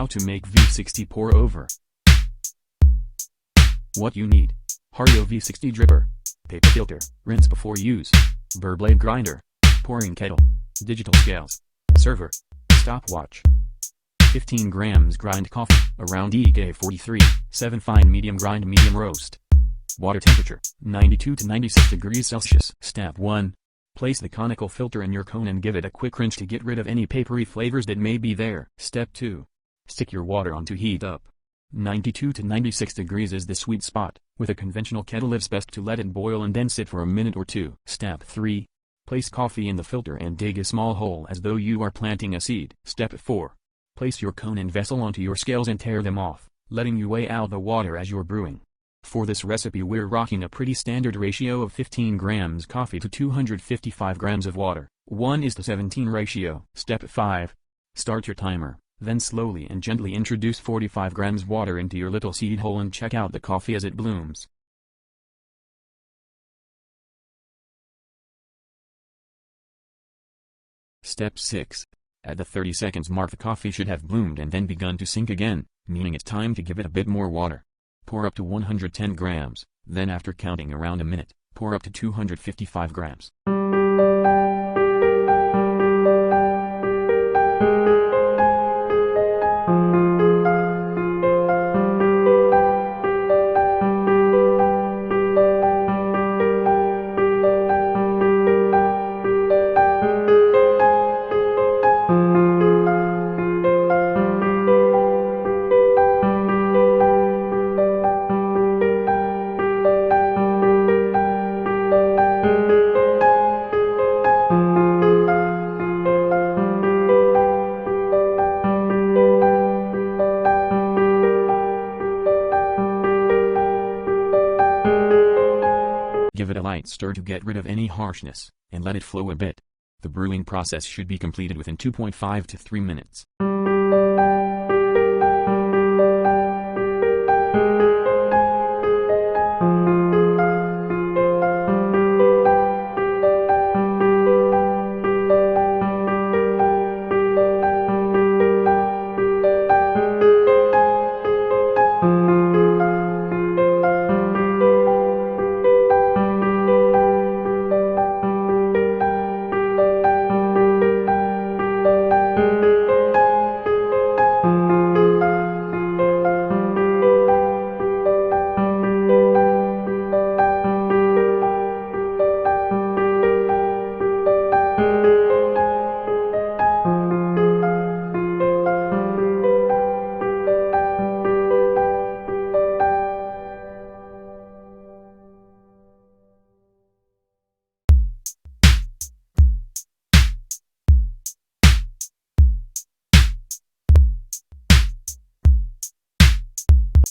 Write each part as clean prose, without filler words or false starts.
How to make V60 pour over. What you need: Hario V60 dripper, paper filter, rinse before use, burr blade grinder, pouring kettle, digital scales, server, stopwatch. 15 grams grind coffee, around EK43, 7 fine medium grind medium roast. Water temperature, 92 to 96 degrees Celsius. Step 1. Place the conical filter in your cone and give it a quick rinse to get rid of any papery flavors that may be there. Step 2. Stick your water on to heat up. 92 to 96 degrees is the sweet spot. With a conventional kettle it's best to let it boil and then sit for a minute or two. Step 3. Place coffee in the filter and dig a small hole as though you are planting a seed. Step 4. Place your cone and vessel onto your scales and tear them off, letting you weigh out the water as you're brewing. For this recipe we're rocking a pretty standard ratio of 15 grams coffee to 255 grams of water, 1:17 ratio. Step 5. Start your timer, then slowly and gently introduce 45 grams water into your little seed hole and check out the coffee as it blooms. Step 6. At the 30 seconds mark the coffee should have bloomed and then begun to sink again, meaning it's time to give it a bit more water. Pour up to 110 grams, then after counting around a minute, pour up to 255 grams. Give it a light stir to get rid of any harshness, and let it flow a bit. The brewing process should be completed within 2.5 to 3 minutes.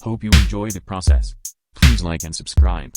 Hope you enjoy the process. Please like and subscribe.